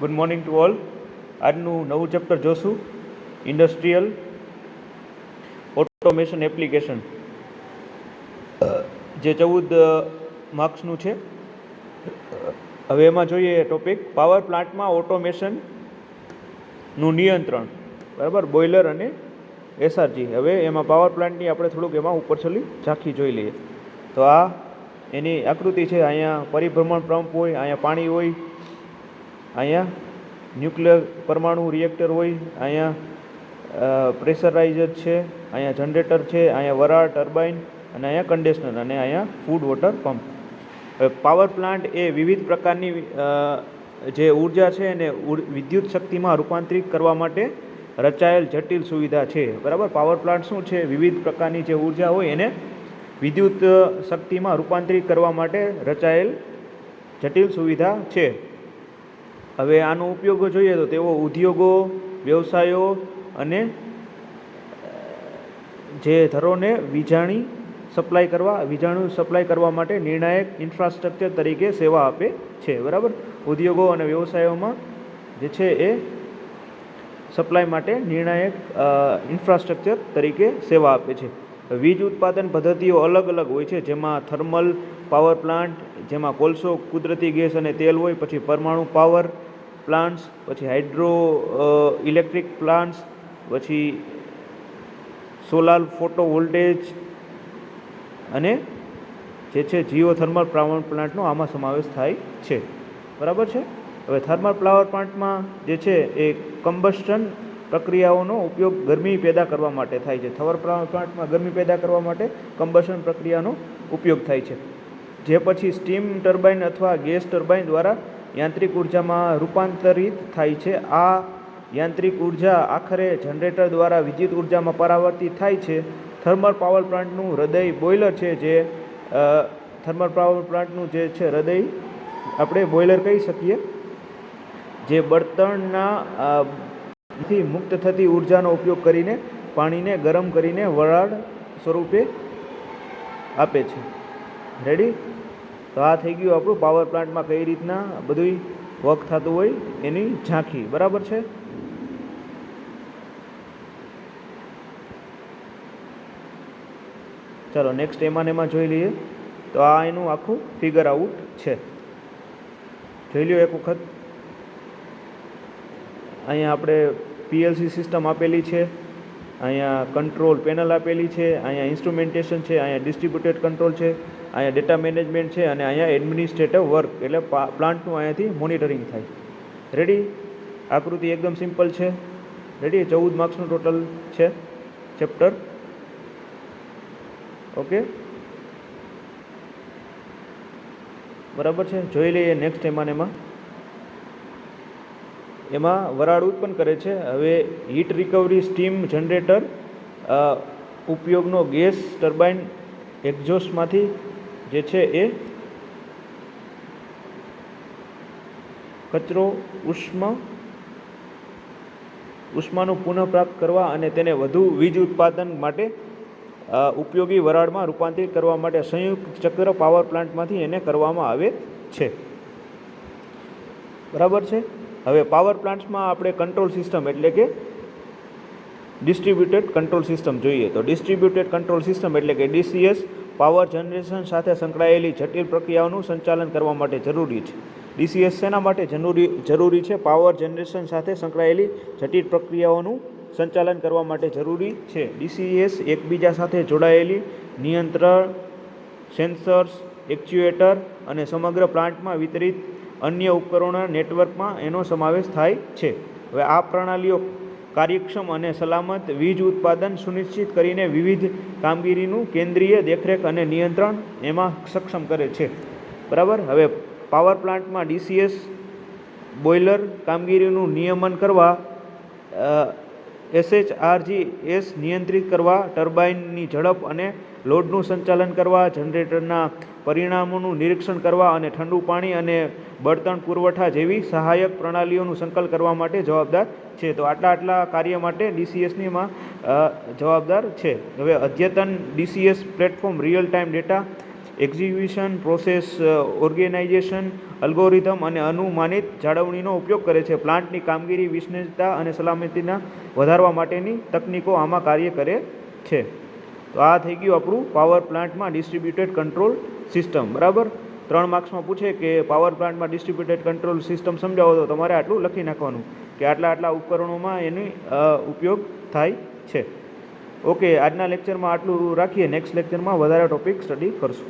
Good morning to all. આજનું નવું chapter જોશું, ઇન્ડસ્ટ્રીયલ ઓટોમેશન એપ્લિકેશન, જે 14 માર્ક્સનું છે. હવે એમાં જોઈએ ટોપિક પાવર પ્લાન્ટમાં ઓટોમેશનનું નિયંત્રણ, બરાબર, બોઇલર અને એસઆરજી. હવે એમાં પાવર પ્લાન્ટની આપણે થોડુંક એમાં ઉપર છેલ્લી ઝાંખી જોઈ લઈએ. તો આ એની આકૃતિ છે. અહીંયા પરિભ્રમણ પંપ હોય, અહીંયા પાણી હોય, અહીંયા ન્યુક્લિયર પરમાણુ રિએક્ટર હોય, અહીંયા પ્રેશરાઇઝર છે, અહીંયા જનરેટર છે, અહીંયા વરાળ ટર્બાઇન, અને અહીંયા કન્ડેન્સર, અને અહીંયા ફૂડ વોટર પંપ. હવે પાવર પ્લાન્ટ એ વિવિધ પ્રકારની જે ઉર્જા છે એને વિદ્યુત શક્તિમાં રૂપાંતરિત કરવા માટે રચાયેલ જટિલ સુવિધા છે, બરાબર. પાવર પ્લાન્ટ શું છે? વિવિધ પ્રકારની જે ઉર્જા હોય એને વિદ્યુત શક્તિમાં રૂપાંતરિત કરવા માટે રચાયેલ જટિલ સુવિધા છે. હવે આનો ઉપયોગ જોઈએ તો તેઓ ઉદ્યોગો, વ્યવસાયો અને જે ઘરોને વીજાણું સપ્લાય કરવા માટે નિર્ણાયક ઇન્ફ્રાસ્ટ્રક્ચર તરીકે સેવા આપે છે, બરાબર. ઉદ્યોગો અને વ્યવસાયોમાં જે છે એ સપ્લાય માટે નિર્ણાયક ઇન્ફ્રાસ્ટ્રક્ચર તરીકે સેવા આપે છે. વીજ ઉત્પાદન પદ્ધતિઓ અલગ અલગ હોય છે, જેમાં થર્મલ પાવર પ્લાન્ટ, જેમાં કોલસો, કુદરતી ગેસ અને તેલ હોય, પછી પરમાણુ પાવર પ્લાન્ટ્સ, પછી હાઇડ્રો ઇલેક્ટ્રિક પ્લાન્ટ્સ, પછી સોલાર ફોટો વોલ્ટેજ અને જે છે જીઓથર્મલ પાવર પ્લાન્ટનો આમાં સમાવેશ થાય છે, બરાબર છે. હવે થર્મલ પાવર પ્લાન્ટમાં જે છે એ કમ્બસ્ટન પ્રક્રિયાઓનો ઉપયોગ ગરમી પેદા કરવા માટે થાય છે. થર્મલ પાવર પ્લાન્ટમાં ગરમી પેદા કરવા માટે કમ્બસ્ટન પ્રક્રિયાનો ઉપયોગ થાય છે, જે પછી સ્ટીમ ટર્બાઇન અથવા ગેસ ટર્બાઇન દ્વારા યાંત્રિક ઉર્જામાં રૂપાંતરિત થાય છે. આ યાંત્રિક ઉર્જા આખરે જનરેટર દ્વારા વિદ્યુત ઉર્જામાં પરાવર્તિત થાય છે. થર્મલ પાવર પ્લાન્ટનું હૃદય બોઇલર છે, જે થર્મલ પાવર પ્લાન્ટનું જે છે હૃદય આપણે બોઇલર કહી શકીએ, જે બળતણના થી મુક્ત થતી ઉર્જાનો ઉપયોગ કરીને પાણીને ગરમ કરીને વરાળ સ્વરૂપે આપે છે. રેડી? તો આ થઈ ગયું આપણું પાવર પ્લાન્ટમાં કઈ રીતના બધું વર્ક થતું હોય એની ઝાંખી, બરાબર છે. ચાલો નેક્સ્ટ એમાં જોઈ લઈએ. તો આ એનું આખું ફિગર આઉટ છે, જોઈ લ્યો એક વખત. અહીંયા આપણે પીએલસી સિસ્ટમ આપેલી છે, અહીંયા કંટ્રોલ પેનલ આપેલી છે, અહીંયા ઇન્સ્ટ્રુમેન્ટેશન છે, અહીંયા ડિસ્ટ્રીબ્યુટેડ કંટ્રોલ છે, અહીંયા ડેટા મેનેજમેન્ટ છે, અને અહીંયા એડમિનિસ્ટ્રેટિવ વર્ક, એટલે પ્લાન્ટનું અહીંયાથી મોનિટરિંગ થાય. રેડી? આકૃતિ એકદમ સિમ્પલ છે. રેડી? 14 માર્ક્સનું ટોટલ છે ચેપ્ટર. ઓકે, બરાબર છે. જોઈ લઈએ નેક્સ્ટ એમાં વરાળ ઉત્પન્ન કરે છે. હવે હીટ રિકવરી સ્ટીમ જનરેટર ઉપયોગનો ગેસ ટર્બાઇન એક્ઝોસ્ટમાંથી જે છે એ કચરો ઉષ્માનું પુનઃપ્રાપ્ત કરવા અને તેને વધુ વીજ ઉત્પાદન માટે ઉપયોગી વરાળમાં રૂપાંતરિત કરવા માટે સંયુક્ત ચક્ર પાવર પ્લાન્ટમાંથી એને કરવામાં આવે છે, બરાબર છે. હવે પાવર પ્લાન્ટ્સમાં આપણે કંટ્રોલ સિસ્ટમ એટલે કે ડિસ્ટ્રીબ્યુટેડ કંટ્રોલ સિસ્ટમ જોઈએ. તો ડિસ્ટ્રીબ્યુટેડ કંટ્રોલ સિસ્ટમ એટલે કે ડીસીએસ પાવર જનરેશન સાથે સંકળાયેલી જટિલ પ્રક્રિયાઓનું સંચાલન કરવા માટે જરૂરી છે. ડીસીએસ શેના માટે જરૂરી છે? પાવર જનરેશન સાથે સંકળાયેલી જટિલ પ્રક્રિયાઓનું સંચાલન કરવા માટે જરૂરી છે. ડીસીએસ એકબીજા સાથે જોડાયેલી નિયંત્રણ, સેન્સર્સ, એક્ચ્યુએટર અને સમગ્ર પ્લાન્ટમાં વિતરિત અન્ય ઉપકરણોના નેટવર્કમાં એનો સમાવેશ થાય છે. હવે આ પ્રણાલીઓ કાર્યક્ષમ અને સલામત વીજ ઉત્પાદન સુનિશ્ચિત કરીને વિવિધ કામગીરીનું કેન્દ્રીય દેખરેખ અને નિયંત્રણ એમાં સક્ષમ કરે છે, બરાબર. હવે પાવર પ્લાન્ટમાં ડીસીએસ બોઇલર કામગીરીનું નિયમન કરવા, એસએચઆરજીએસ નિયંત્રિત કરવા, ટર્બાઇનની ઝડપ અને લોડનું સંચાલન કરવા, જનરેટરના પરિણામોનું નિરીક્ષણ કરવા અને ઠંડુ પાણી અને બળતણ પુરવઠા જેવી સહાયક પ્રણાલીઓનું સંકલન કરવા માટે જવાબદાર છે. તો આટલા કાર્ય માટે ડીસીએસનીમાં જવાબદાર છે. હવે અદ્યતન DCS platform real time data execution, process organisation, algorithm અને અનુમાનિત જાળવણીનો ઉપયોગ કરે છે. પ્લાન્ટની કામગીરી, વિશ્વસનીયતા અને સલામતીના વધારવા માટેની તકનીકો આમાં કાર્ય કરે છે. તો આ થઈ ગયું આપણું પાવર પ્લાન્ટમાં ડિસ્ટ્રીબ્યુટેડ કંટ્રોલ સિસ્ટમ. બરાબર, 3 માર્ક્સમાં પૂછે કે પાવર પ્લાન્ટમાં ડિસ્ટ્રીબ્યુટેડ કંટ્રોલ સિસ્ટમ સમજાવો તો તમારે આટલું લખી નાખવાનું કે આટલા ઉપકરણોમાં એની ઉપયોગ થાય છે. ઓકે, આજના લેક્ચરમાં આટલું રાખીએ. નેક્સ્ટ લેક્ચરમાં વધારે ટોપિક સ્ટડી કરશું.